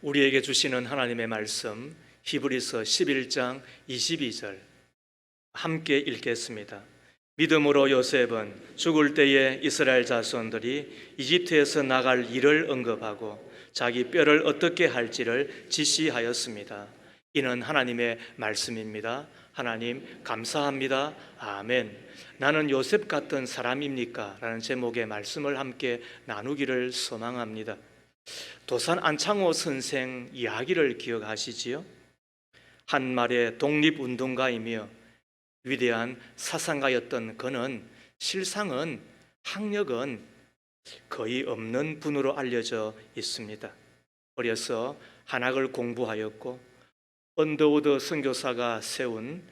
우리에게 주시는 하나님의 말씀 히브리서 11장 22절 함께 읽겠습니다. 믿음으로 요셉은 죽을 때에 이스라엘 자손들이 이집트에서 나갈 일을 언급하고 자기 뼈를 어떻게 할지를 지시하였습니다. 이는 하나님의 말씀입니다. 하나님 감사합니다. 아멘. 나는 요셉 같은 사람입니까? 라는 제목의 말씀을 함께 나누기를 소망합니다. 도산 안창호 선생 이야기를 기억하시지요? 한말의 독립운동가이며 위대한 사상가였던 그는 실상은 학력은 거의 없는 분으로 알려져 있습니다. 어려서 한학을 공부하였고 언더우드 선교사가 세운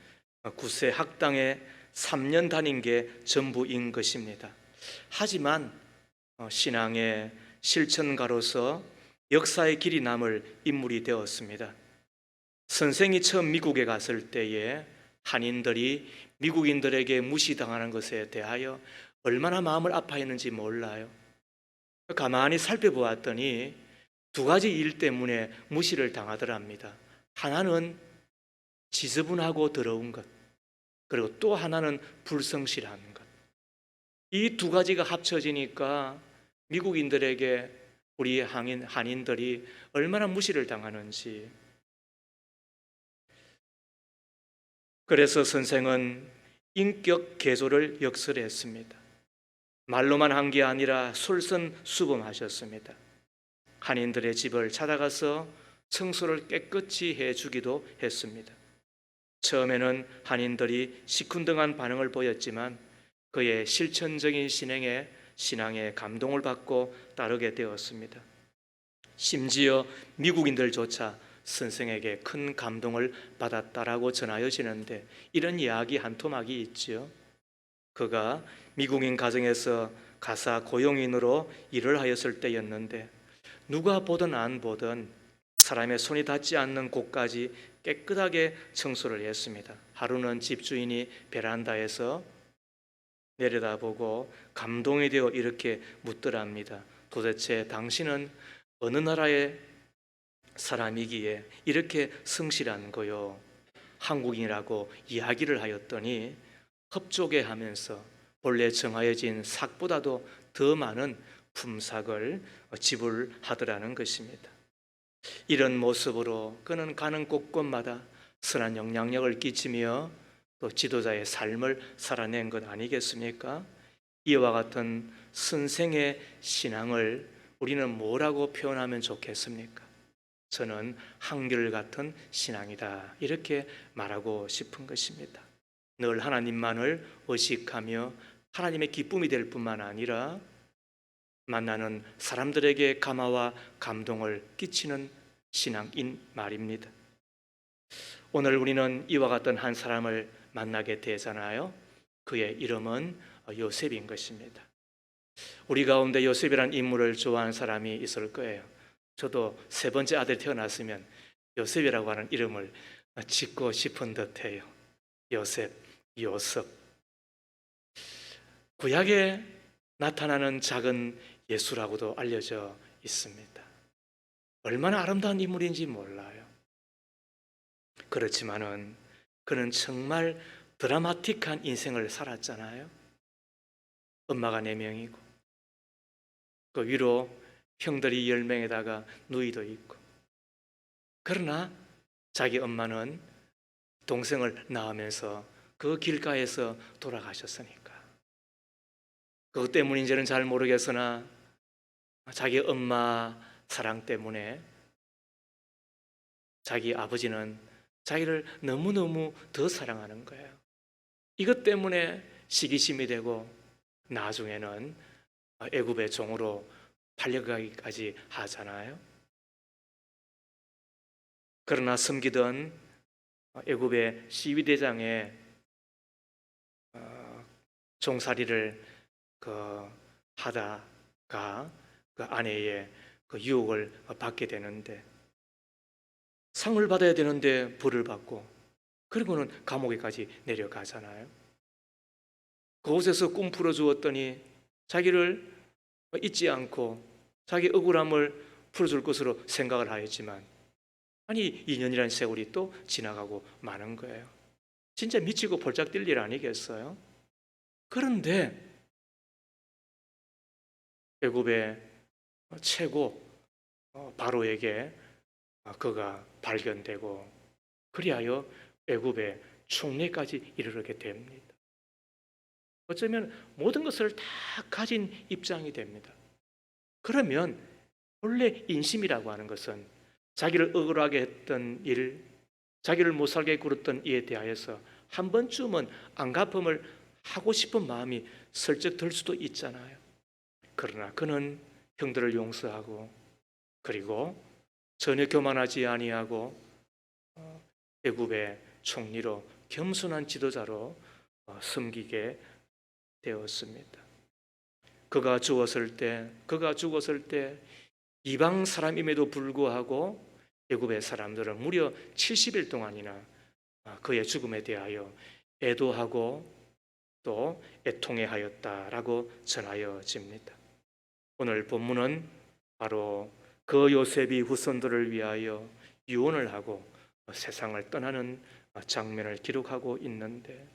구세 학당에 3년 다닌 게 전부인 것입니다. 하지만 신앙의 실천가로서 역사의 길이 남을 인물이 되었습니다. 선생이 처음 미국에 갔을 때에 한인들이 미국인들에게 무시당하는 것에 대하여 얼마나 마음을 아파했는지 몰라요. 가만히 살펴보았더니 두 가지 일 때문에 무시를 당하더랍니다. 하나는 지저분하고 더러운 것, 그리고 또 하나는 불성실한 것. 이 두 가지가 합쳐지니까 미국인들에게 우리 한인들이 얼마나 무시를 당하는지. 그래서 선생은 인격 개조를 역설했습니다. 말로만 한 게 아니라 솔선수범하셨습니다. 한인들의 집을 찾아가서 청소를 깨끗이 해주기도 했습니다. 처음에는 한인들이 시큰둥한 반응을 보였지만 그의 실천적인 신앙에 감동을 받고 따르게 되었습니다. 심지어 미국인들조차 선생에게 큰 감동을 받았다라고 전하여지는데 이런 이야기 한 토막이 있지요. 그가 미국인 가정에서 가사 고용인으로 일을 하였을 때였는데 누가 보든 안 보든 사람의 손이 닿지 않는 곳까지 깨끗하게 청소를 했습니다. 하루는 집주인이 베란다에서 내려다보고 감동이 되어 이렇게 묻더랍니다. 도대체 당신은 어느 나라의 사람이기에 이렇게 성실한 거요? 한국인이라고 이야기를 하였더니 흡족해하면서 본래 정하여진 삭보다도 더 많은 품삯을 지불하더라는 것입니다. 이런 모습으로 그는 가는 곳곳마다 선한 영향력을 끼치며 또 지도자의 삶을 살아낸 것 아니겠습니까? 이와 같은 선생의 신앙을 우리는 뭐라고 표현하면 좋겠습니까? 저는 한결같은 신앙이다, 이렇게 말하고 싶은 것입니다. 늘 하나님만을 의식하며 하나님의 기쁨이 될 뿐만 아니라 만나는 사람들에게 감화와 감동을 끼치는 신앙인 말입니다. 오늘 우리는 이와 같은 한 사람을 만나게 되잖아요. 그의 이름은 요셉인 것입니다. 우리 가운데 요셉이란 인물을 좋아하는 사람이 있을 거예요. 저도 세 번째 아들 태어났으면 요셉이라고 하는 이름을 짓고 싶은 듯해요. 요셉. 구약에 나타나는 작은 예수라고도 알려져 있습니다. 얼마나 아름다운 인물인지 몰라요. 그렇지만은 그는 정말 드라마틱한 인생을 살았잖아요. 엄마가 4명이고 그 위로 형들이 10명에다가 누이도 있고, 그러나 자기 엄마는 동생을 낳으면서 그 길가에서 돌아가셨으니까 그것 때문인지는 잘 모르겠으나 자기 엄마 사랑 때문에 자기 아버지는 자기를 너무너무 더 사랑하는 거예요. 이것 때문에 시기심이 되고 나중에는 애굽의 종으로 팔려가기까지 하잖아요. 그러나 섬기던 애굽의 시위대장의 종살이를 하다가 그 아내의 유혹을 받게 되는데 상을 받아야 되는데 벌을 받고 그리고는 감옥에까지 내려가잖아요. 그곳에서 꿈 풀어 주었더니 자기를 잊지 않고 자기 억울함을 풀어줄 것으로 생각을 하였지만 아니 2년이라는 세월이 또 지나가고 마는 거예요. 진짜 미치고 볼짝 뛸 일 아니겠어요? 그런데 애굽의 최고 바로에게 그가 발견되고 그리하여 애굽의 총리까지 이르게 됩니다. 어쩌면 모든 것을 다 가진 입장이 됩니다. 그러면 원래 인심이라고 하는 것은 자기를 억울하게 했던 일, 자기를 못 살게 굴었던 이에 대하여서 한 번쯤은 안갚음을 하고 싶은 마음이 슬쩍 들 수도 있잖아요. 그러나 그는 형들을 용서하고 그리고 전혀 교만하지 아니하고 애굽의 총리로 겸손한 지도자로 섬기게 되었습니다. 그가 죽었을 때 이방 사람임에도 불구하고 애굽의 사람들은 무려 70일 동안이나 그의 죽음에 대하여 애도하고 또 애통해하였다라고 전하여집니다. 오늘 본문은 바로 그 요셉이 후손들을 위하여 유언을 하고 세상을 떠나는 장면을 기록하고 있는데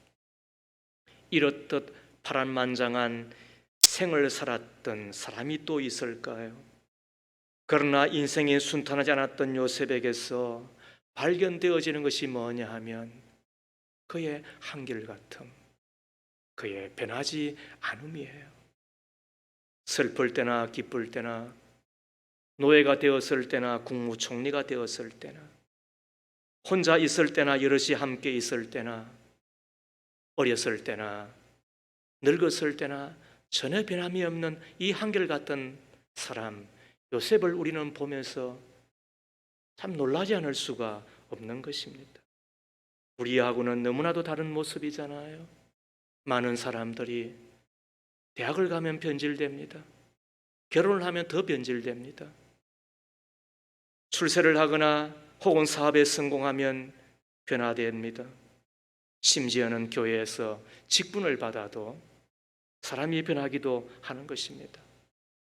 이렇듯 파란만장한 생을 살았던 사람이 또 있을까요? 그러나 인생이 순탄하지 않았던 요셉에게서 발견되어지는 것이 뭐냐 하면 그의 한결같음, 그의 변하지 않음이에요. 슬플 때나 기쁠 때나 노예가 되었을 때나 국무총리가 되었을 때나 혼자 있을 때나 여럿이 함께 있을 때나 어렸을 때나 늙었을 때나 전혀 변함이 없는 이 한결같은 사람 요셉을 우리는 보면서 참 놀라지 않을 수가 없는 것입니다. 우리하고는 너무나도 다른 모습이잖아요. 많은 사람들이 대학을 가면 변질됩니다. 결혼을 하면 더 변질됩니다. 출세를 하거나 혹은 사업에 성공하면 변화됩니다. 심지어는 교회에서 직분을 받아도 사람이 변하기도 하는 것입니다.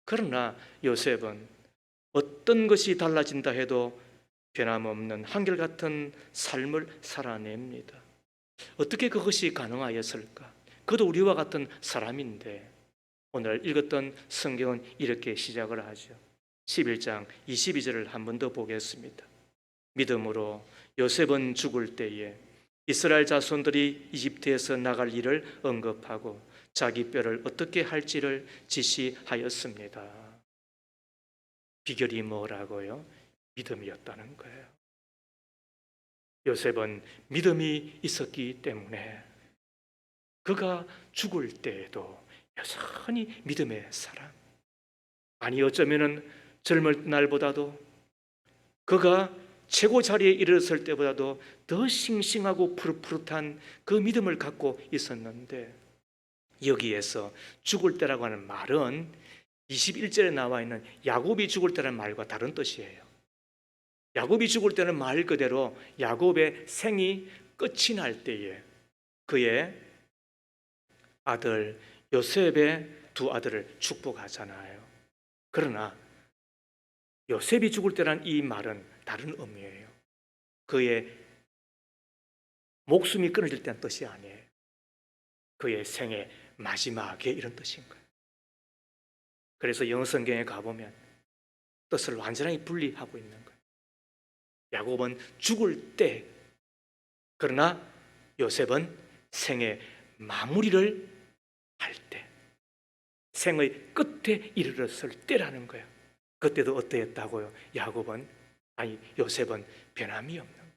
그러나 요셉은 어떤 것이 달라진다 해도 변함없는 한결같은 삶을 살아냅니다. 어떻게 그것이 가능하였을까? 그도 우리와 같은 사람인데 오늘 읽었던 성경은 이렇게 시작을 하죠. 11장 22절을 한 번 더 보겠습니다. 믿음으로 요셉은 죽을 때에 이스라엘 자손들이 이집트에서 나갈 일을 언급하고 자기 뼈를 어떻게 할지를 지시하였습니다. 비결이 뭐라고요? 믿음이었다는 거예요. 요셉은 믿음이 있었기 때문에 그가 죽을 때에도 여전히 믿음의 사람. 아니 어쩌면은 젊을 날보다도 그가 최고 자리에 이르렀을 때보다도 더 싱싱하고 푸릇푸릇한 그 믿음을 갖고 있었는데 여기에서 죽을 때라고 하는 말은 21절에 나와 있는 야곱이 죽을 때라는 말과 다른 뜻이에요. 야곱이 죽을 때는 말 그대로 야곱의 생이 끝이 날 때에 그의 아들 요셉의 두 아들을 축복하잖아요. 그러나 요셉이 죽을 때란 이 말은 다른 의미예요. 그의 목숨이 끊어질 때는 뜻이 아니에요. 그의 생의 마지막에 이런 뜻인 거예요. 그래서 영어 성경에 가보면 뜻을 완전히 분리하고 있는 거예요. 야곱은 죽을 때, 그러나 요셉은 생의 마무리를 할 때, 생의 끝에 이르렀을 때라는 거예요. 그때도 어떠했다고요? 요셉은 변함이 없는 거예요.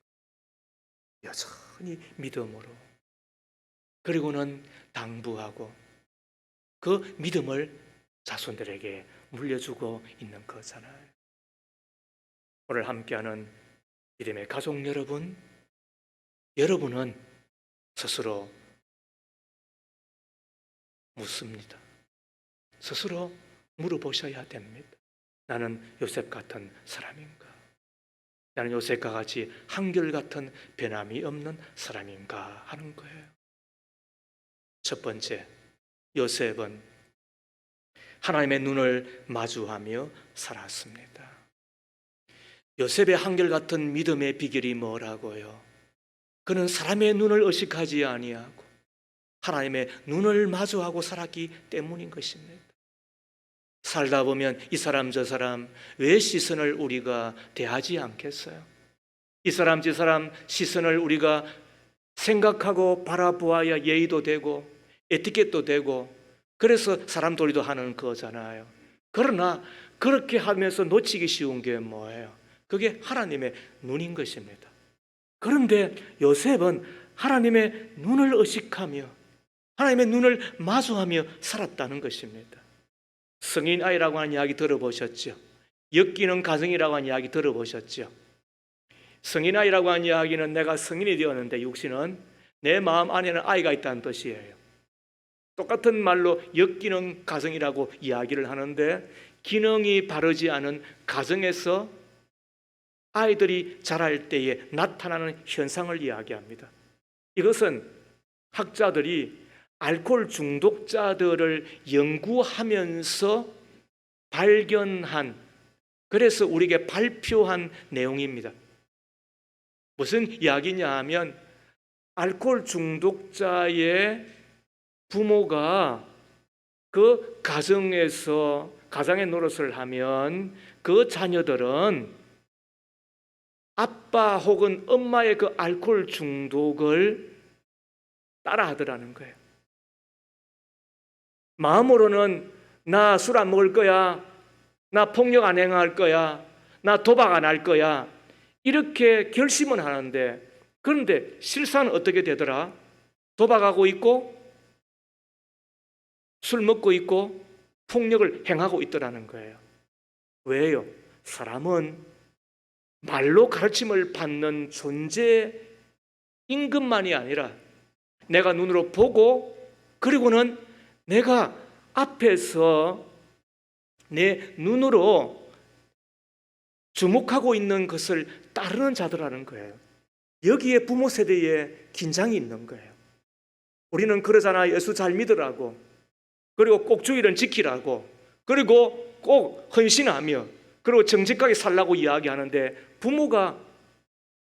여전히 믿음으로. 그리고는 당부하고 그 믿음을 자손들에게 물려주고 있는 거잖아요. 오늘 함께하는 믿음의 가족 여러분은 스스로 묻습니다. 스스로 물어보셔야 됩니다. 나는 요셉 같은 사람인가? 나는 요셉과 같이 한결같은 변함이 없는 사람인가 하는 거예요. 첫 번째, 요셉은 하나님의 눈을 마주하며 살았습니다. 요셉의 한결같은 믿음의 비결이 뭐라고요? 그는 사람의 눈을 의식하지 아니하고 하나님의 눈을 마주하고 살았기 때문인 것입니다. 살다 보면 이 사람 저 사람 왜 시선을 우리가 대하지 않겠어요? 이 사람 저 사람 시선을 우리가 생각하고 바라보아야 예의도 되고 에티켓도 되고 그래서 사람 도리도 하는 거잖아요. 그러나 그렇게 하면서 놓치기 쉬운 게 뭐예요? 그게 하나님의 눈인 것입니다. 그런데 요셉은 하나님의 눈을 의식하며 하나님의 눈을 마주하며 살았다는 것입니다. 성인 아이라고 하는 이야기 들어보셨죠? 엮이는 가정이라고 하는 이야기 들어보셨죠? 성인 아이라고 하는 이야기는 내가 성인이 되었는데 육신은 내 마음 안에는 아이가 있다는 뜻이에요. 똑같은 말로 엮이는 가정이라고 이야기를 하는데 기능이 바르지 않은 가정에서 아이들이 자랄 때에 나타나는 현상을 이야기합니다. 이것은 학자들이 알코올 중독자들을 연구하면서 발견한, 그래서 우리에게 발표한 내용입니다. 무슨 이야기냐 하면 알코올 중독자의 부모가 그 가정에서 가장의 노릇을 하면 그 자녀들은 아빠 혹은 엄마의 그 알코올 중독을 따라 하더라는 거예요. 마음으로는 나 술 안 먹을 거야, 나 폭력 안 행할 거야, 나 도박 안 할 거야, 이렇게 결심은 하는데, 그런데 실상은 어떻게 되더라? 도박하고 있고 술 먹고 있고 폭력을 행하고 있더라는 거예요. 왜요? 사람은 말로 가르침을 받는 존재인 것만이 아니라 내가 눈으로 보고 그리고는 내가 앞에서 내 눈으로 주목하고 있는 것을 따르는 자들라는 거예요. 여기에 부모 세대에 긴장이 있는 거예요. 우리는 그러잖아. 예수 잘 믿으라고, 그리고 꼭 주일은 지키라고, 그리고 꼭 헌신하며, 그리고 정직하게 살라고 이야기하는데 부모가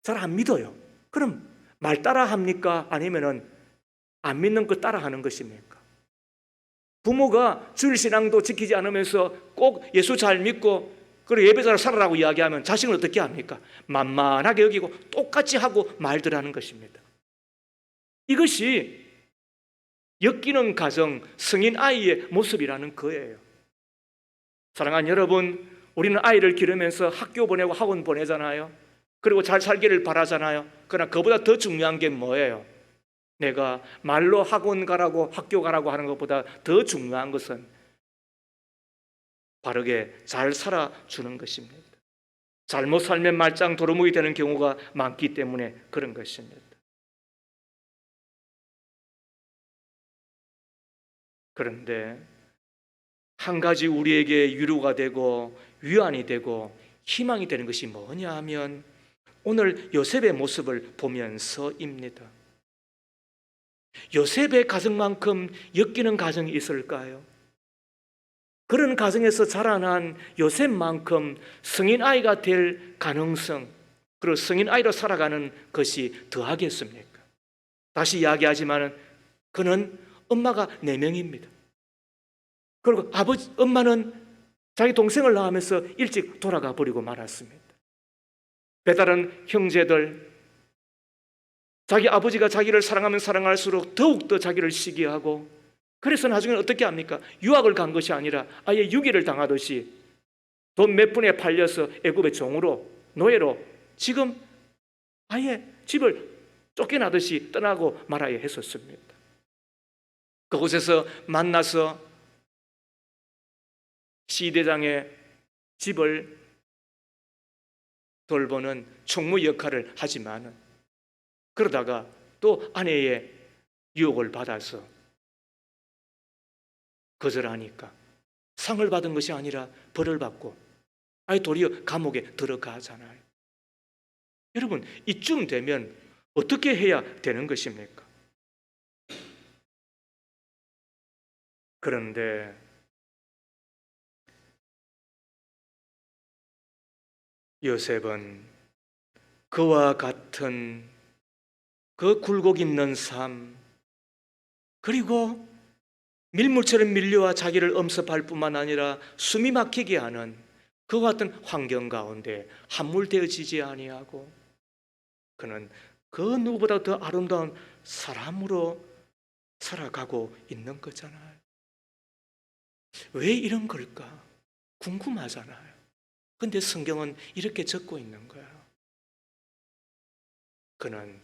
잘 안 믿어요. 그럼 말 따라 합니까? 아니면은 안 믿는 거 따라 하는 것입니까? 부모가 주일 신앙도 지키지 않으면서 꼭 예수 잘 믿고 그리고 예배자로 살아라고 이야기하면 자식은 어떻게 합니까? 만만하게 여기고 똑같이 하고 말들 하는 것입니다. 이것이 엮이는 가정, 성인 아이의 모습이라는 거예요. 사랑하는 여러분, 우리는 아이를 기르면서 학교 보내고 학원 보내잖아요. 그리고 잘 살기를 바라잖아요. 그러나 그보다 더 중요한 게 뭐예요? 내가 말로 학원 가라고 학교 가라고 하는 것보다 더 중요한 것은 바르게 잘 살아주는 것입니다. 잘못 살면 말짱 도루묵이 되는 경우가 많기 때문에 그런 것입니다. 그런데 한 가지 우리에게 위로가 되고 위안이 되고 희망이 되는 것이 뭐냐 하면 오늘 요셉의 모습을 보면서입니다. 요셉의 가정만큼 엮이는 가정이 있을까요? 그런 가정에서 자라난 요셉만큼 성인 아이가 될 가능성, 그리고 성인 아이로 살아가는 것이 더하겠습니까? 다시 이야기하지만 그는 엄마가 4명입니다. 그리고 엄마는 자기 동생을 낳으면서 일찍 돌아가 버리고 말았습니다. 배다른 형제들, 자기 아버지가 자기를 사랑하면 사랑할수록 더욱더 자기를 시기하고, 그래서 나중에는 어떻게 합니까? 유학을 간 것이 아니라 아예 유기를 당하듯이 돈 몇 푼에 팔려서 애굽의 종으로, 노예로 지금 아예 집을 쫓겨나듯이 떠나고 말아야 했었습니다. 그곳에서 만나서 시대장의 집을 돌보는 총무 역할을 하지만 그러다가 또 아내의 유혹을 받아서 거절하니까 상을 받은 것이 아니라 벌을 받고 아예 도리어 감옥에 들어가잖아요. 여러분, 이쯤 되면 어떻게 해야 되는 것입니까? 그런데 요셉은 그와 같은 그 굴곡 있는 삶, 그리고 밀물처럼 밀려와 자기를 엄습할 뿐만 아니라 숨이 막히게 하는 그와 같은 환경 가운데 함몰되어지지 아니하고 그는 그 누구보다 더 아름다운 사람으로 살아가고 있는 거잖아요. 왜 이런 걸까? 궁금하잖아요. 근데 성경은 이렇게 적고 있는 거예요. 그는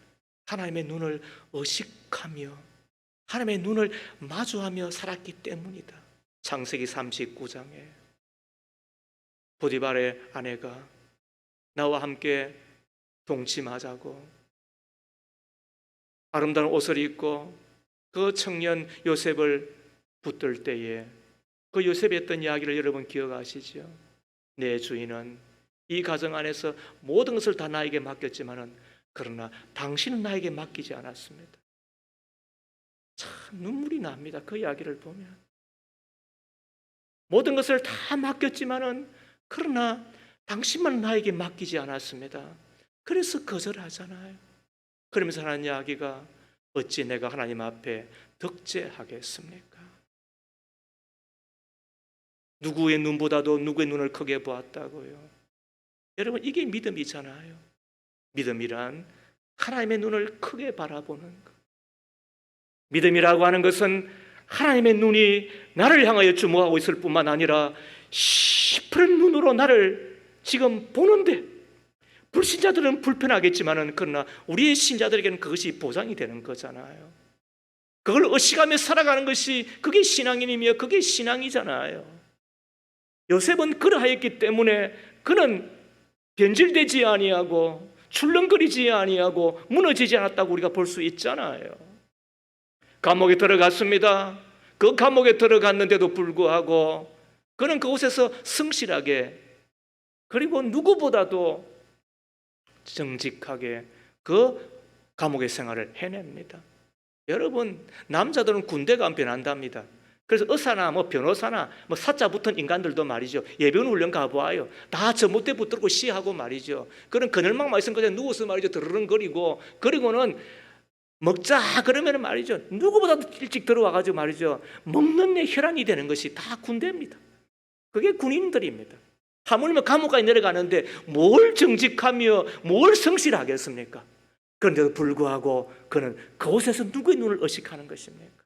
하나님의 눈을 의식하며 하나님의 눈을 마주하며 살았기 때문이다. 창세기 39장에 보디발의 아내가 나와 함께 동침하자고 아름다운 옷을 입고 그 청년 요셉을 붙들 때에 그 요셉이 했던 이야기를 여러분 기억하시죠? 내 주인은 이 가정 안에서 모든 것을 다 나에게 맡겼지만은 그러나 당신은 나에게 맡기지 않았습니다. 참 눈물이 납니다. 그 이야기를 보면 모든 것을 다 맡겼지만은 그러나 당신만 나에게 맡기지 않았습니다. 그래서 거절하잖아요. 그러면서 하는 이야기가 어찌 내가 하나님 앞에 덕죄하겠습니까? 누구의 눈보다도 누구의 눈을 크게 보았다고요. 여러분 이게 믿음이잖아요. 믿음이란 하나님의 눈을 크게 바라보는 것. 믿음이라고 하는 것은 하나님의 눈이 나를 향하여 주목하고 있을 뿐만 아니라 시퍼런 눈으로 나를 지금 보는데 불신자들은 불편하겠지만은 그러나 우리의 신자들에게는 그것이 보장이 되는 거잖아요. 그걸 의식하며 살아가는 것이 그게 신앙인이며 그게 신앙이잖아요. 요셉은 그러하였기 때문에 그는 변질되지 아니하고 출렁거리지 아니하고 무너지지 않았다고 우리가 볼 수 있잖아요. 감옥에 들어갔습니다. 그 감옥에 들어갔는데도 불구하고 그는 그곳에서 성실하게 그리고 누구보다도 정직하게 그 감옥의 생활을 해냅니다. 여러분 남자들은 군대 가면 변한답니다. 그래서 의사나 변호사나 사자 붙은 인간들도 말이죠. 예비군 훈련 가보아요. 다 전봇대 붙들고 시하고 말이죠. 그런 그늘막만 있으면 그냥 누워서 말이죠. 드르릉거리고 그리고는 먹자 그러면 말이죠. 누구보다도 일찍 들어와가지고 말이죠. 먹는 데 혈안이 되는 것이 다 군대입니다. 그게 군인들입니다. 하물며 감옥까지 내려가는데 뭘 정직하며 뭘 성실하겠습니까? 그런데도 불구하고 그는 그곳에서 누구의 눈을 의식하는 것입니까?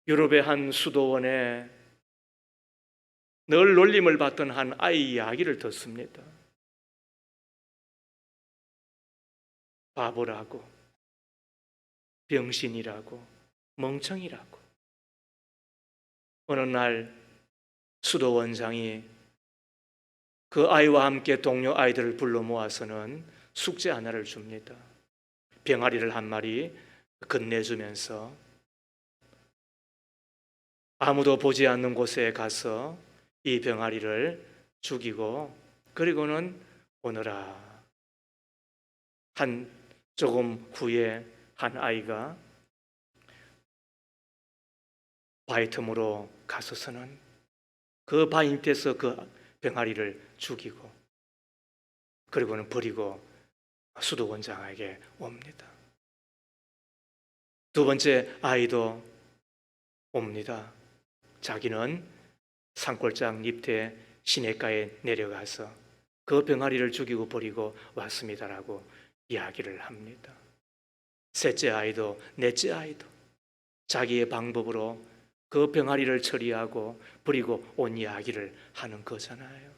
유럽의 한 수도원에 늘 놀림을 받던 한 아이 이야기를 듣습니다. 바보라고, 병신이라고, 멍청이라고. 어느 날 수도원장이 그 아이와 함께 동료 아이들을 불러 모아서는 숙제 하나를 줍니다. 병아리를 한 마리 건네주면서 아무도 보지 않는 곳에 가서 이 병아리를 죽이고 그리고는 오너라. 조금 후에 한 아이가 바위 틈으로 가서서는 그 바위 밑에서 그 병아리를 죽이고 그리고는 버리고 수도원장에게 옵니다. 두 번째 아이도 옵니다. 자기는 산골짜기 밑에 시냇가에 내려가서 그 병아리를 죽이고 버리고 왔습니다라고 이야기를 합니다. 셋째 아이도 넷째 아이도 자기의 방법으로 그 병아리를 처리하고 버리고 온 이야기를 하는 거잖아요.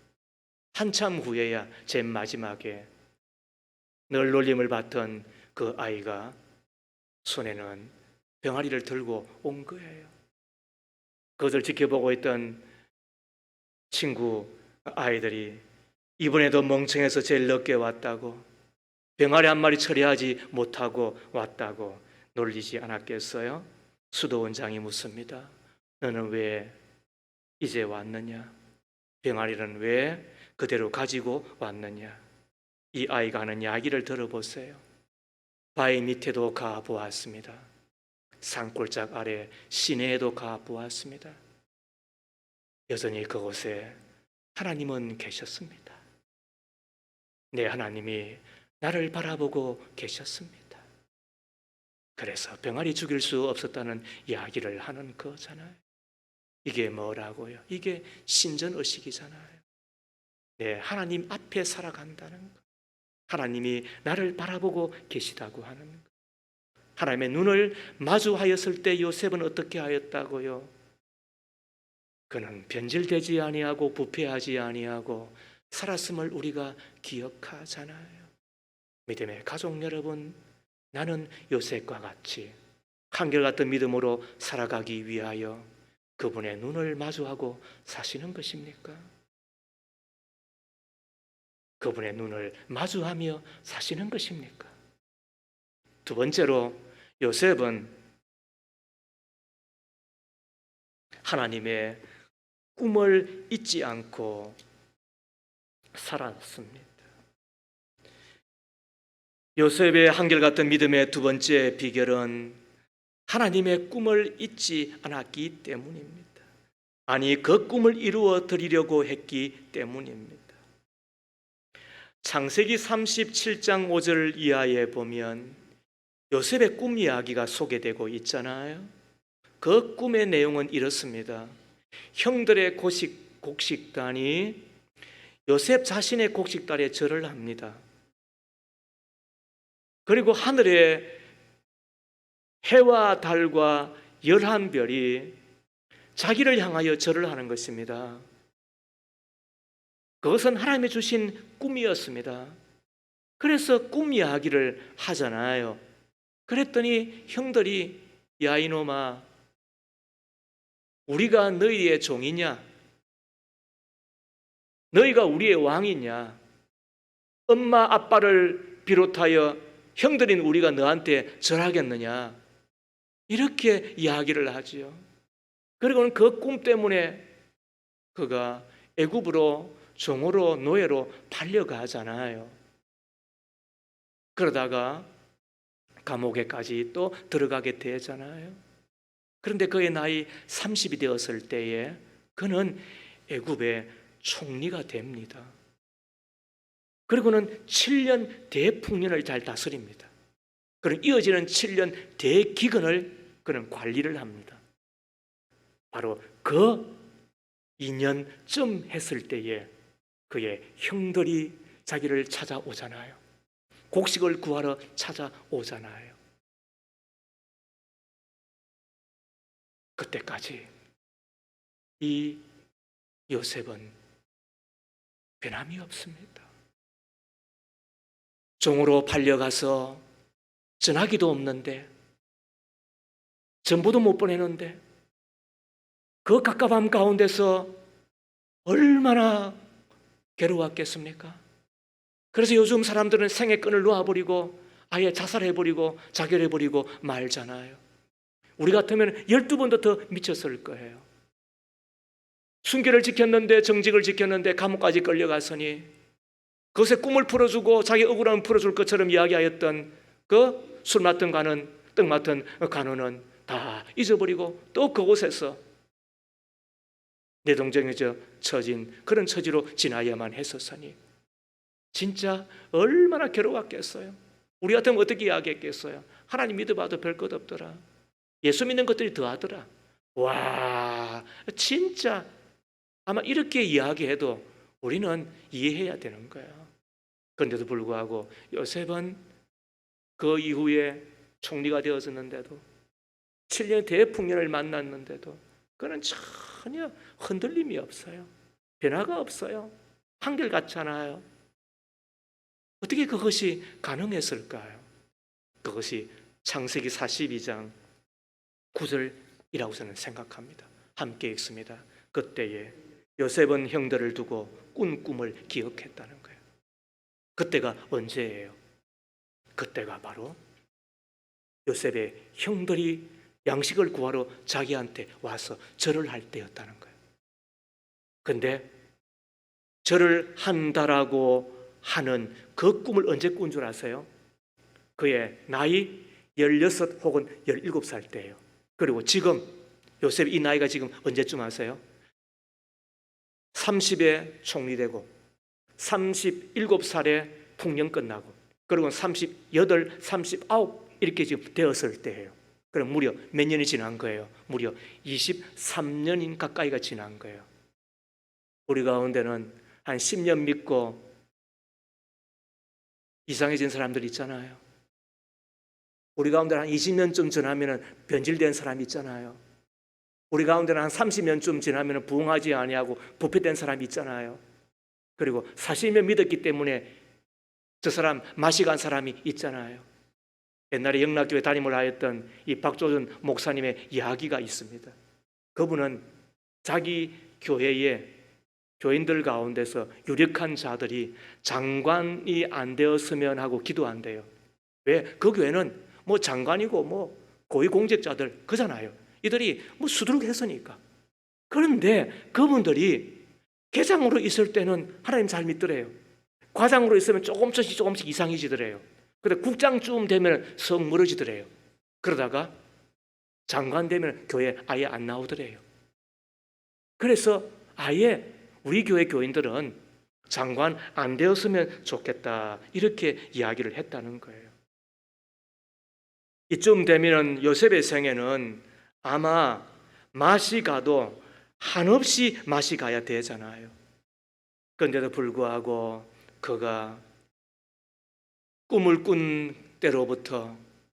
한참 후에야 제일 마지막에 늘 놀림을 받던 그 아이가 손에는 병아리를 들고 온 거예요. 그것을 지켜보고 있던 친구 아이들이 이번에도 멍청해서 제일 늦게 왔다고 병아리 한 마리 처리하지 못하고 왔다고 놀리지 않았겠어요? 수도원장이 묻습니다. 너는 왜 이제 왔느냐? 병아리는 왜 그대로 가지고 왔느냐? 이 아이가 하는 이야기를 들어보세요. 바위 밑에도 가보았습니다. 산골짝 아래 시내에도 가보았습니다. 여전히 그곳에 하나님은 계셨습니다. 내 하나님이 나를 바라보고 계셨습니다. 그래서 병아리 죽일 수 없었다는 이야기를 하는 거잖아요. 이게 뭐라고요? 이게 신전의식이잖아요. 네, 하나님 앞에 살아간다는 것. 하나님이 나를 바라보고 계시다고 하는 것. 하나님의 눈을 마주하였을 때 요셉은 어떻게 하였다고요? 그는 변질되지 아니하고 부패하지 아니하고 살았음을 우리가 기억하잖아요. 믿음의 가족 여러분, 나는 요셉과 같이 한결같은 믿음으로 살아가기 위하여 그분의 눈을 마주하고 사시는 것입니까? 그분의 눈을 마주하며 사시는 것입니까? 두 번째로 요셉은 하나님의 꿈을 잊지 않고 살았습니다. 요셉의 한결같은 믿음의 두 번째 비결은 하나님의 꿈을 잊지 않았기 때문입니다. 아니, 그 꿈을 이루어 드리려고 했기 때문입니다. 창세기 37장 5절 이하에 보면 요셉의 꿈 이야기가 소개되고 있잖아요. 그 꿈의 내용은 이렇습니다. 형들의 곡식단이 요셉 자신의 곡식단에 절을 합니다. 그리고 하늘에 해와 달과 11별이 자기를 향하여 절을 하는 것입니다. 그것은 하나님이 주신 꿈이었습니다. 그래서 꿈 이야기를 하잖아요. 그랬더니 형들이 야 이놈아, 우리가 너희의 종이냐? 너희가 우리의 왕이냐? 엄마 아빠를 비롯하여 형들인 우리가 너한테 절하겠느냐? 이렇게 이야기를 하지요. 그리고는 그 꿈 때문에 그가 애굽으로 종으로 노예로 팔려가잖아요. 그러다가 감옥에까지 또 들어가게 되잖아요. 그런데 그의 나이 30이 되었을 때에 그는 애굽의 총리가 됩니다. 그리고는 7년 대풍년을 잘 다스립니다. 그런 이어지는 7년 대기근을 그는 관리를 합니다. 바로 그 2년쯤 했을 때에 그의 형들이 자기를 찾아오잖아요. 곡식을 구하러 찾아오잖아요. 그때까지 이 요셉은 변함이 없습니다. 종으로 팔려가서 전화기도 없는데, 전보도 못 보내는데, 그 갑갑함 가운데서 얼마나 괴로웠겠습니까? 그래서 요즘 사람들은 생의 끈을 놓아버리고 아예 자살해버리고 자결해버리고 말잖아요. 우리 같으면 12번도 더 미쳤을 거예요. 순결을 지켰는데, 정직을 지켰는데 감옥까지 끌려갔으니 그것에 꿈을 풀어주고 자기 억울함을 풀어줄 것처럼 이야기하였던 그 술 맡은 간은, 떡 맡은 간호는 다 잊어버리고 또 그곳에서 내동정해져 처진 그런 처지로 지나야만 했었으니 진짜 얼마나 괴로웠겠어요. 우리 같으면 어떻게 이야기했겠어요? 하나님 믿어봐도 별것 없더라. 예수 믿는 것들이 더하더라. 와, 진짜 아마 이렇게 이야기해도 우리는 이해해야 되는 거예요. 그런데도 불구하고 요셉은 그 이후에 총리가 되었었는데도 7년 대풍년을 만났는데도 그는 전혀 흔들림이 없어요. 변화가 없어요. 한결같잖아요. 어떻게 그것이 가능했을까요? 그것이 창세기 42장 9절이라고 저는 생각합니다. 함께 읽습니다. 그때에 요셉은 형들을 두고 꾼 꿈을 기억했다는 거예요. 그때가 언제예요? 그때가 바로 요셉의 형들이 양식을 구하러 자기한테 와서 절을 할 때였다는 거예요. 근데 절을 한다라고 하는 그 꿈을 언제 꾼 줄 아세요? 그의 나이 16 혹은 17살 때예요. 그리고 지금 요셉 이 나이가 지금 언제쯤 아세요? 30에 총리되고 37살에 통령 끝나고 그리고 38, 39 이렇게 지금 되었을 때예요. 그럼 무려 몇 년이 지난 거예요? 무려 23년인 가까이가 지난 거예요. 우리 가운데는 한 10년 믿고 이상해진 사람들 있잖아요. 우리 가운데는 한 20년쯤 지나면 변질된 사람이 있잖아요. 우리 가운데는 한 30년쯤 지나면 부응하지 아니하고 부패된 사람이 있잖아요. 그리고 40년 믿었기 때문에 저 사람 맛이 간 사람이 있잖아요. 옛날에 영락교회 담임을 하였던 이 박조준 목사님의 이야기가 있습니다. 그분은 자기 교회에 교인들 가운데서 유력한 자들이 장관이 안 되었으면 하고 기도한대요. 왜? 그 교회는 뭐 장관이고 뭐 고위공직자들 그잖아요. 이들이 뭐 수두룩했으니까. 그런데 그분들이 계장으로 있을 때는 하나님 잘 믿더래요. 과장으로 있으면 조금씩 이상해지더래요. 근데 국장쯤 되면 성 멀어지더래요. 그러다가 장관 되면 교회 아예 안 나오더래요. 그래서 아예 우리 교회 교인들은 장관 안 되었으면 좋겠다 이렇게 이야기를 했다는 거예요. 이쯤 되면 요셉의 생애는 아마 맛이 가도 한없이 맛이 가야 되잖아요. 그런데도 불구하고 그가 꿈을 꾼 때로부터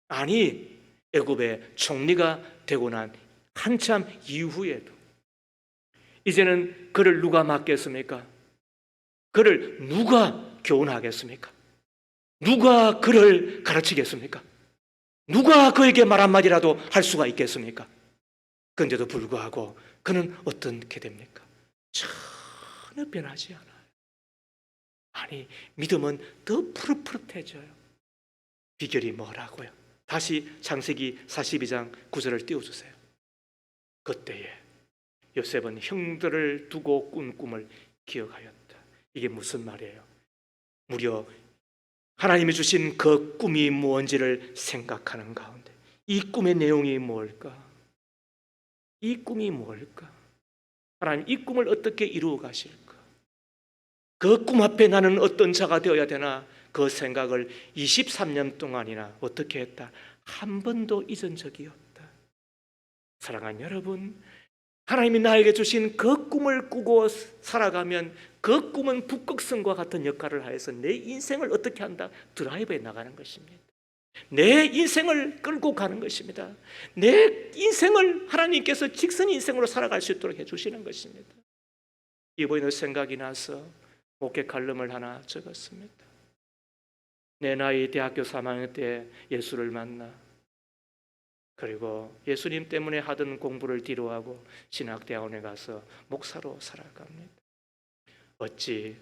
아니 애굽의 총리가 되고 난 한참 이후에도 이제는 그를 누가 맡겠습니까? 그를 누가 교훈하겠습니까? 누가 그를 가르치겠습니까? 누가 그에게 말 한마디라도 할 수가 있겠습니까? 그런데도 불구하고 그는 어떻게 됩니까? 전혀 변하지 않아요. 아니 믿음은 더 푸릇푸릇해져요. 비결이 뭐라고요? 다시 창세기 42장 9절을 띄워주세요. 그때에 요셉은 형들을 두고 꾼 꿈을 기억하였다. 이게 무슨 말이에요? 무려 하나님이 주신 그 꿈이 무엇인지를 생각하는 가운데 이 꿈의 내용이 뭘까? 이 꿈이 뭘까? 하나님 이 꿈을 어떻게 이루어 가실까? 그 꿈 앞에 나는 어떤 자가 되어야 되나? 그 생각을 23년 동안이나 어떻게 했다? 한 번도 잊은 적이 없다. 사랑하는 여러분, 하나님이 나에게 주신 그 꿈을 꾸고 살아가면 그 꿈은 북극성과 같은 역할을 하여서 내 인생을 어떻게 한다? 드라이브에 나가는 것입니다. 내 인생을 끌고 가는 것입니다. 내 인생을 하나님께서 직선 인생으로 살아갈 수 있도록 해주시는 것입니다. 이번에 생각이 나서 목회 칼럼을 하나 적었습니다. 내 나이 대학교 3학년 때 예수를 만나 그리고 예수님 때문에 하던 공부를 뒤로하고 신학대학원에 가서 목사로 살아갑니다. 어찌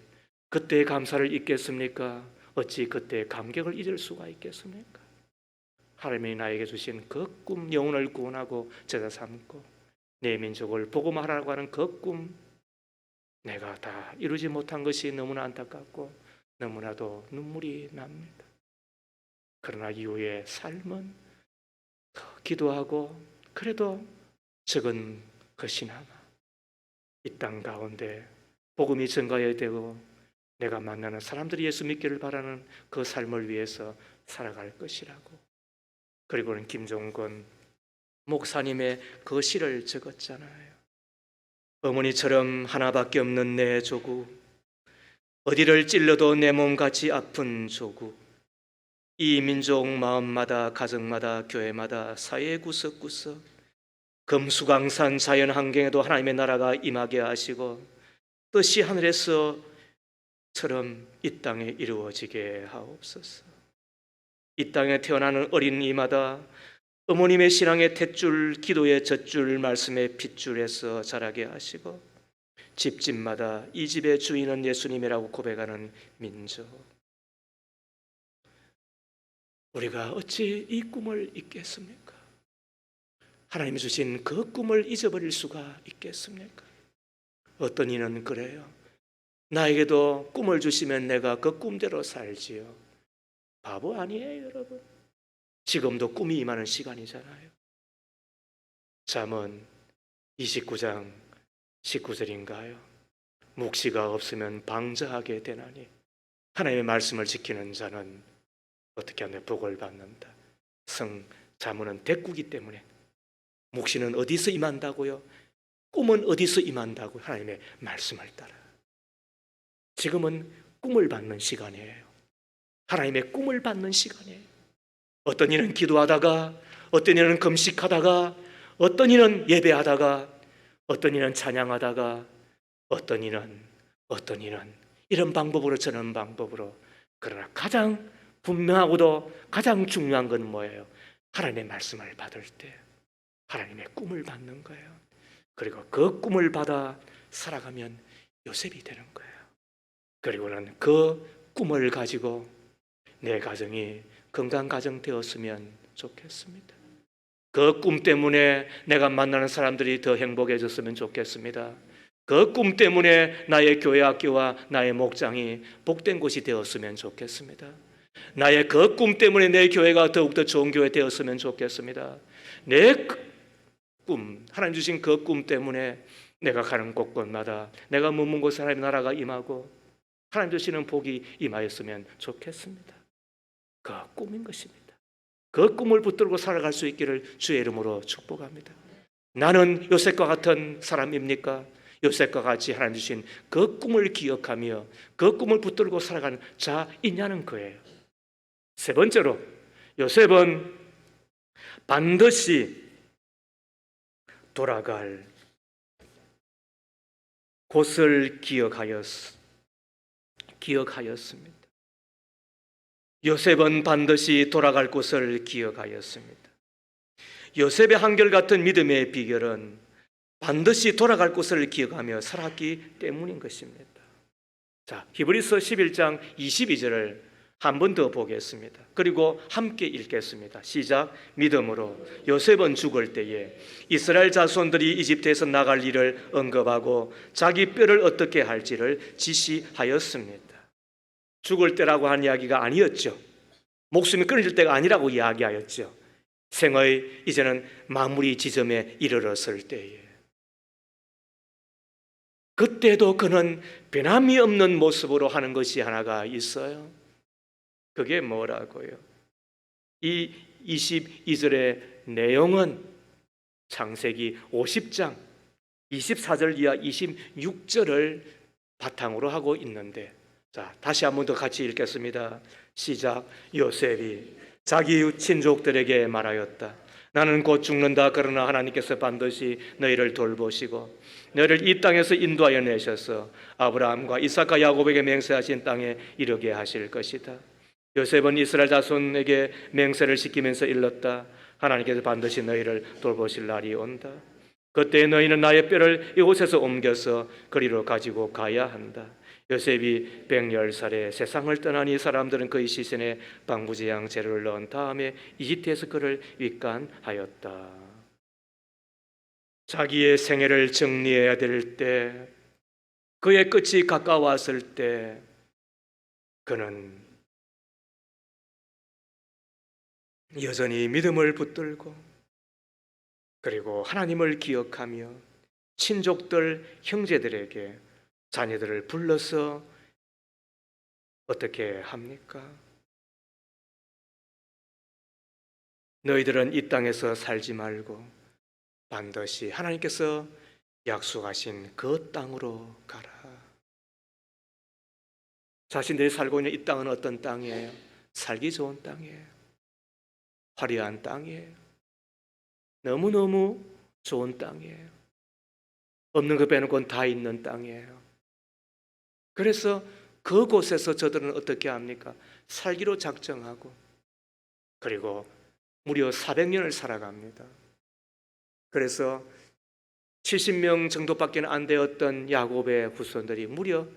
그때의 감사를 잊겠습니까? 어찌 그때의 감격을 잊을 수가 있겠습니까? 하나님이 나에게 주신 그 꿈, 영혼을 구원하고 제자 삼고 내 민족을 복음하라고 하는 그 꿈, 내가 다 이루지 못한 것이 너무나 안타깝고 너무나도 눈물이 납니다. 그러나 이후의 삶은 더 기도하고 그래도 적은 것이나마 이 땅 가운데 복음이 전가해야 되고 내가 만나는 사람들이 예수 믿기를 바라는 그 삶을 위해서 살아갈 것이라고. 그리고는 김종건 목사님의 그 시를 적었잖아요. 어머니처럼 하나밖에 없는 내 조국, 어디를 찔러도 내 몸같이 아픈 조국, 이 민족 마음마다 가정마다 교회마다 사회 구석구석 금수강산 자연 환경에도 하나님의 나라가 임하게 하시고 뜻이 하늘에서처럼 이 땅에 이루어지게 하옵소서. 이 땅에 태어나는 어린이마다 어머님의 신앙의 탯줄, 기도의 젖줄, 말씀의 핏줄에서 자라게 하시고 집집마다 이 집의 주인은 예수님이라고 고백하는 민족. 우리가 어찌 이 꿈을 잊겠습니까? 하나님이 주신 그 꿈을 잊어버릴 수가 있겠습니까? 어떤 이는 그래요. 나에게도 꿈을 주시면 내가 그 꿈대로 살지요. 바보 아니에요, 여러분. 지금도 꿈이 임하는 시간이잖아요. 잠언 29장 19절인가요? 묵시가 없으면 방자하게 되나니 하나님의 말씀을 지키는 자는 어떻게 하냐? 복을 받는다. 성자문은 대꾸기 때문에 묵시는 어디서 임한다고요? 꿈은 어디서 임한다고요? 하나님의 말씀을 따라. 지금은 꿈을 받는 시간이에요. 하나님의 꿈을 받는 시간이에요. 어떤 이는 기도하다가, 어떤 이는 금식하다가, 어떤 이는 예배하다가, 어떤 이는 찬양하다가, 어떤 이는 이런 방법으로 저런 방법으로. 그러나 가장 분명하고도 가장 중요한 건 뭐예요? 하나님의 말씀을 받을 때 하나님의 꿈을 받는 거예요. 그리고 그 꿈을 받아 살아가면 요셉이 되는 거예요. 그리고는 그 꿈을 가지고 내 가정이 건강 가정 되었으면 좋겠습니다. 그 꿈 때문에 내가 만나는 사람들이 더 행복해졌으면 좋겠습니다. 그 꿈 때문에 나의 교회 학교와 나의 목장이 복된 곳이 되었으면 좋겠습니다. 나의 그 꿈 때문에 내 교회가 더욱더 좋은 교회 되었으면 좋겠습니다. 내 꿈, 하나님 주신 그 꿈 때문에 내가 가는 곳곳마다 내가 머문 곳에 하나님의 나라가 임하고 하나님 주시는 복이 임하였으면 좋겠습니다. 그 꿈인 것입니다. 그 꿈을 붙들고 살아갈 수 있기를 주의 이름으로 축복합니다. 나는 요셉과 같은 사람입니까? 요셉과 같이 하나님 주신 그 꿈을 기억하며 그 꿈을 붙들고 살아가는 자이냐는 거예요. 세 번째로, 요셉은 반드시 돌아갈 곳을 기억하였습니다. 요셉은 반드시 돌아갈 곳을 기억하였습니다. 요셉의 한결같은 믿음의 비결은 반드시 돌아갈 곳을 기억하며 살았기 때문인 것입니다. 자, 히브리서 11장 22절을 한 번 더 보겠습니다. 그리고 함께 읽겠습니다. 시작. 믿음으로 요셉은 죽을 때에 이스라엘 자손들이 이집트에서 나갈 일을 언급하고 자기 뼈를 어떻게 할지를 지시하였습니다. 죽을 때라고 한 이야기가 아니었죠. 목숨이 끊어질 때가 아니라고 이야기하였죠. 생의 이제는 마무리 지점에 이르렀을 때에 그때도 그는 변함이 없는 모습으로 하는 것이 하나가 있어요. 그게 뭐라고요? 이 22절의 내용은 창세기 50장 24절 이하 26절을 바탕으로 하고 있는데, 자, 다시 한 번 더 같이 읽겠습니다. 시작. 요셉이 자기 친족들에게 말하였다. 나는 곧 죽는다. 그러나 하나님께서 반드시 너희를 돌보시고 너희를 이 땅에서 인도하여 내셔서 아브라함과 이삭과 야곱에게 맹세하신 땅에 이르게 하실 것이다. 요셉은 이스라엘 자손에게 맹세를 시키면서 일렀다. 하나님께서 반드시 너희를 돌보실 날이 온다. 그때 너희는 나의 뼈를 이곳에서 옮겨서 그리로 가지고 가야 한다. 요셉이 110살에 세상을 떠나니 사람들은 그의 시신에 방부제양 재료를 넣은 다음에 이집트에서 그를 윗간하였다. 자기의 생애를 정리해야 될 때, 그의 끝이 가까웠을 때 그는 여전히 믿음을 붙들고 그리고 하나님을 기억하며 친족들, 형제들에게 자녀들을 불러서 어떻게 합니까? 너희들은 이 땅에서 살지 말고 반드시 하나님께서 약속하신 그 땅으로 가라. 자신들이 살고 있는 이 땅은 어떤 땅이에요? 살기 좋은 땅이에요. 화려한 땅이에요. 너무너무 좋은 땅이에요. 없는 것 빼놓고는 다 있는 땅이에요. 그래서 그곳에서 저들은 어떻게 합니까? 살기로 작정하고 그리고 무려 400년을 살아갑니다. 그래서 70명 정도밖에 안 되었던 야곱의 후손들이 무려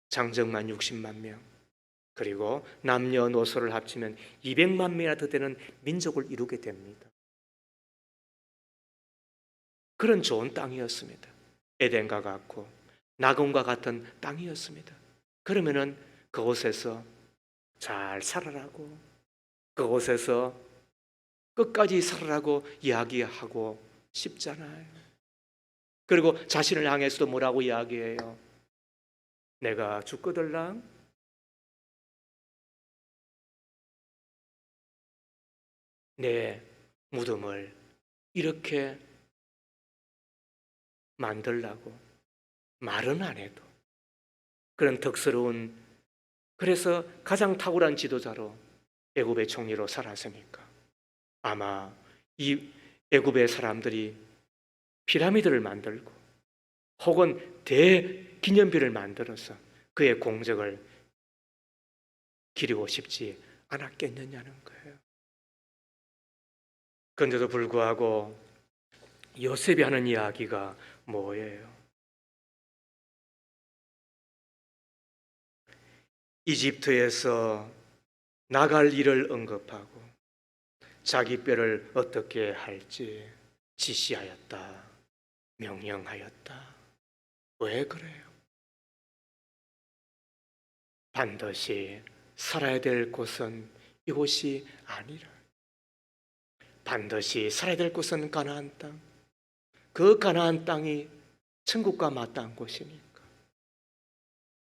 장정만 60만 명, 그리고 남녀노소를 합치면 200만 명이나 더 되는 민족을 이루게 됩니다. 그런 좋은 땅이었습니다. 에덴과 같고 낙원과 같은 땅이었습니다. 그러면은 그곳에서 잘 살아라고, 그곳에서 끝까지 살아라고 이야기하고 싶잖아요. 그리고 자신을 향해서도 뭐라고 이야기해요? 내가 죽거들랑 내 무덤을 이렇게 만들라고 말은 안 해도 그런 덕스러운, 그래서 가장 탁월한 지도자로 애굽의 총리로 살았으니까 아마 이 애굽의 사람들이 피라미드를 만들고 혹은 대기념비를 만들어서 그의 공적을 기리고 싶지 않았겠느냐는 거예요. 그런데도 불구하고 요셉이 하는 이야기가 뭐예요? 이집트에서 나갈 일을 언급하고 자기 뼈를 어떻게 할지 지시하였다, 명령하였다. 왜 그래요? 반드시 살아야 될 곳은 이곳이 아니라 반드시 살아야 될 곳은 가나안 땅, 그 가나안 땅이 천국과 마땅한 곳이니까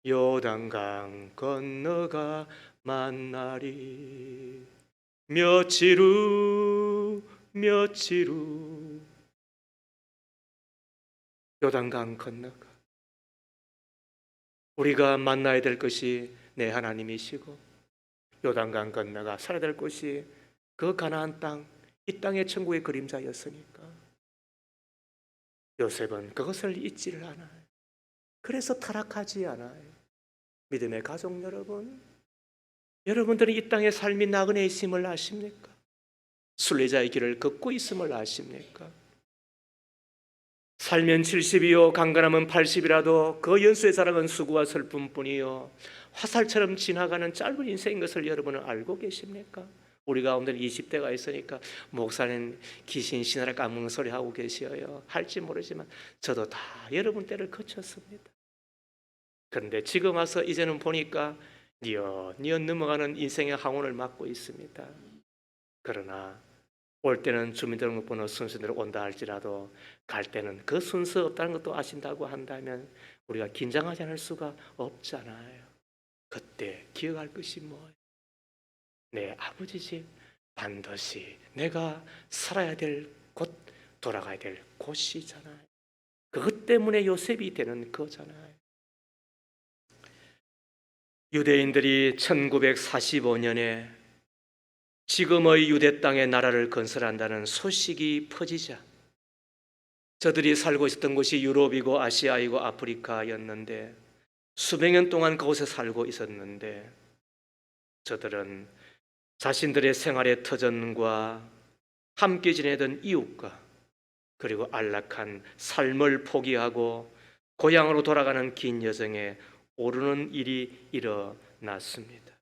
요단강 건너가 만나리 며칠 후 요단강 건너가 우리가 만나야 될 것이 내 하나님이시고 요단강 건너가 살아야 될 곳이 그 가나안 땅, 이 땅의 천국의 그림자였으니까 요셉은 그것을 잊지를 않아요. 그래서 타락하지 않아요. 믿음의 가족 여러분, 여러분들은 이 땅의 삶이 나그네 있음을 아십니까? 순례자의 길을 걷고 있음을 아십니까? 살면 70이요 강건하면 80이라도 그 연수의 자랑은 수고와 슬픔뿐이요 화살처럼 지나가는 짧은 인생인 것을 여러분은 알고 계십니까? 우리 가운데 20대가 있으니까 목사님 귀신 신하라 까먹는 소리 하고 계셔요. 할지 모르지만 저도 다 여러분 때를 거쳤습니다. 그런데 지금 와서 이제는 보니까 뉘엿뉘엿 넘어가는 인생의 항원을 맞고 있습니다. 그러나 올 때는 주민등록번호 순서대로 온다 할지라도 갈 때는 그 순서 없다는 것도 아신다고 한다면 우리가 긴장하지 않을 수가 없잖아요. 그때 기억할 것이 뭐예요? 내 아버지 집 반드시 내가 살아야 될 곳, 돌아가야 될 곳이잖아요. 그것 때문에 요셉이 되는 거잖아요. 유대인들이 1945년에 지금의 유대 땅에 나라를 건설한다는 소식이 퍼지자 저들이 살고 있었던 곳이 유럽이고 아시아이고 아프리카였는데 수백 년 동안 그곳에 살고 있었는데 저들은 자신들의 생활의 터전과 함께 지내던 이웃과 그리고 안락한 삶을 포기하고 고향으로 돌아가는 긴 여정에 오르는 일이 일어났습니다.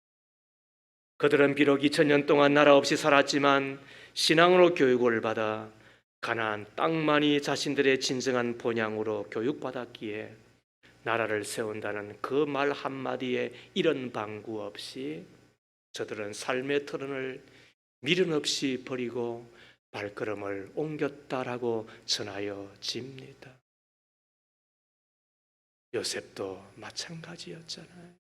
그들은 비록 2000년 동안 나라 없이 살았지만 신앙으로 교육을 받아 가나안 땅만이 자신들의 진정한 본향으로 교육받았기에 나라를 세운다는 그 말 한마디에 이런 방구 없이 저들은 삶의 터전을 미련 없이 버리고 발걸음을 옮겼다라고 전하여집니다. 요셉도 마찬가지였잖아요.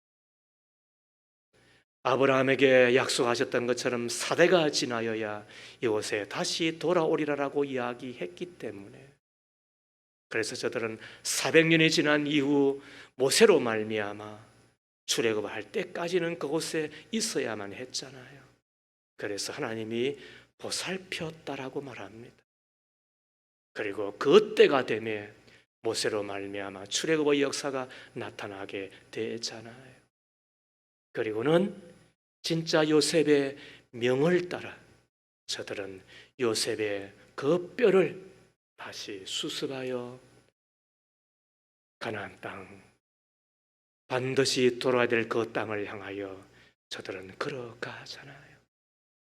아브라함에게 약속하셨던 것처럼 사대가 지나여야 이곳에 다시 돌아오리라라고 이야기했기 때문에 그래서 저들은 400년이 지난 이후 모세로 말미암아 출애굽할 때까지는 그곳에 있어야만 했잖아요. 그래서 하나님이 보살폈다라고 말합니다. 그리고 그 때가 되면 모세로 말미암아 출애굽의 역사가 나타나게 되잖아요. 그리고는 진짜 요셉의 명을 따라 저들은 요셉의 그 뼈를 다시 수습하여 가나안 땅, 반드시 돌아야 될 그 땅을 향하여 저들은 걸어가잖아요.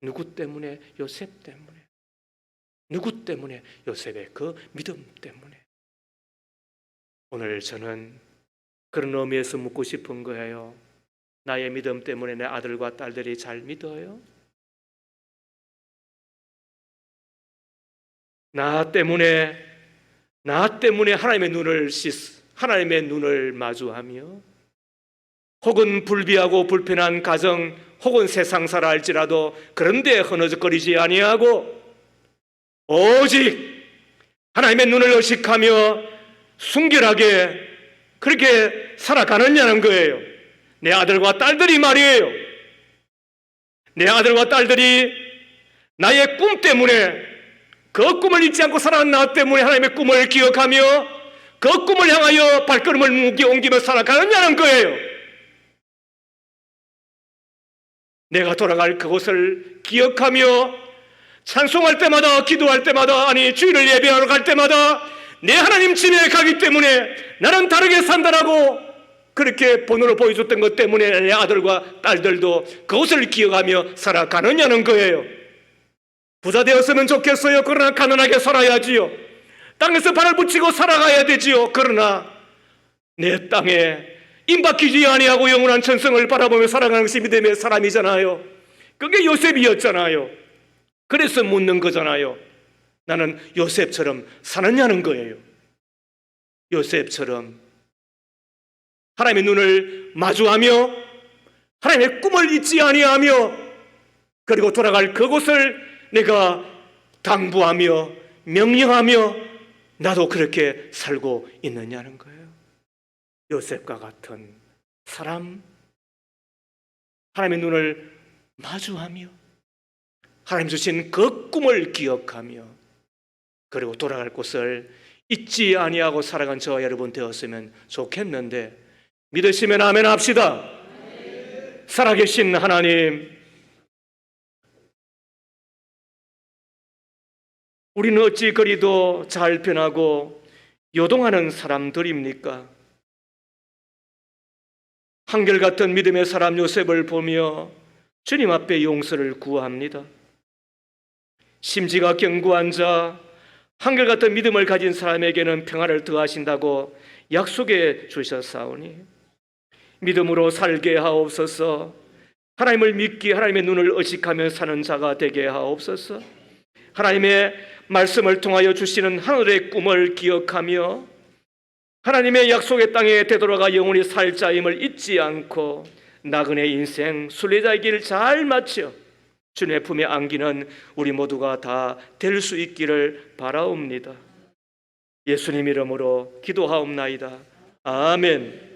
누구 때문에? 요셉 때문에. 누구 때문에? 요셉의 그 믿음 때문에. 오늘 저는 그런 의미에서 묻고 싶은 거예요. 나의 믿음 때문에 내 아들과 딸들이 잘 믿어요? 나 때문에 나 때문에 하나님의 눈을 마주하며, 혹은 불비하고 불편한 가정 혹은 세상사라 할지라도 그런데 흐느적거리지 아니하고 오직 하나님의 눈을 의식하며 순결하게 그렇게 살아가느냐는 거예요. 내 아들과 딸들이 말이에요. 내 아들과 딸들이 나의 꿈 때문에, 그 꿈을 잊지 않고 살아간 나 때문에 하나님의 꿈을 기억하며 그 꿈을 향하여 발걸음을 옮기며 살아가느냐는 거예요. 내가 돌아갈 그곳을 기억하며 찬송할 때마다, 기도할 때마다, 아니 주일을 예배하러 갈 때마다 내 하나님 집에 가기 때문에 나는 다르게 산다라고 그렇게 본으로 보여줬던 것 때문에 내 아들과 딸들도 그것을 기억하며 살아가느냐는 거예요. 부자 되었으면 좋겠어요. 그러나 가난하게 살아야지요. 땅에서 발을 붙이고 살아가야 되지요. 그러나 내 땅에 임박히지 아니하고 영원한 천성을 바라보며 살아가는 것이 믿음의 사람이잖아요. 그게 요셉이었잖아요. 그래서 묻는 거잖아요. 나는 요셉처럼 사느냐는 거예요. 요셉처럼 하나님의 눈을 마주하며 하나님의 꿈을 잊지 아니하며 그리고 돌아갈 그곳을 내가 당부하며 명령하며 나도 그렇게 살고 있느냐는 거예요. 요셉과 같은 사람, 하나님의 눈을 마주하며 하나님 주신 그 꿈을 기억하며 그리고 돌아갈 곳을 잊지 아니하고 살아간 저와 여러분 되었으면 좋겠는데, 믿으시면 아멘 합시다. 살아계신 하나님, 우리는 어찌 그리도 잘 변하고 요동하는 사람들입니까? 한결같은 믿음의 사람 요셉을 보며 주님 앞에 용서를 구합니다. 심지가 견고한 자, 한결같은 믿음을 가진 사람에게는 평화를 더하신다고 약속해 주셨사오니 믿음으로 살게 하옵소서. 하나님을 믿기, 하나님의 눈을 의식하며 사는 자가 되게 하옵소서. 하나님의 말씀을 통하여 주시는 하늘의 꿈을 기억하며 하나님의 약속의 땅에 되돌아가 영원히 살 자임을 잊지 않고 나그네 인생 순례자의 길 잘 마쳐 주님의 품에 안기는 우리 모두가 다 될 수 있기를 바라옵니다. 예수님 이름으로 기도하옵나이다. 아멘.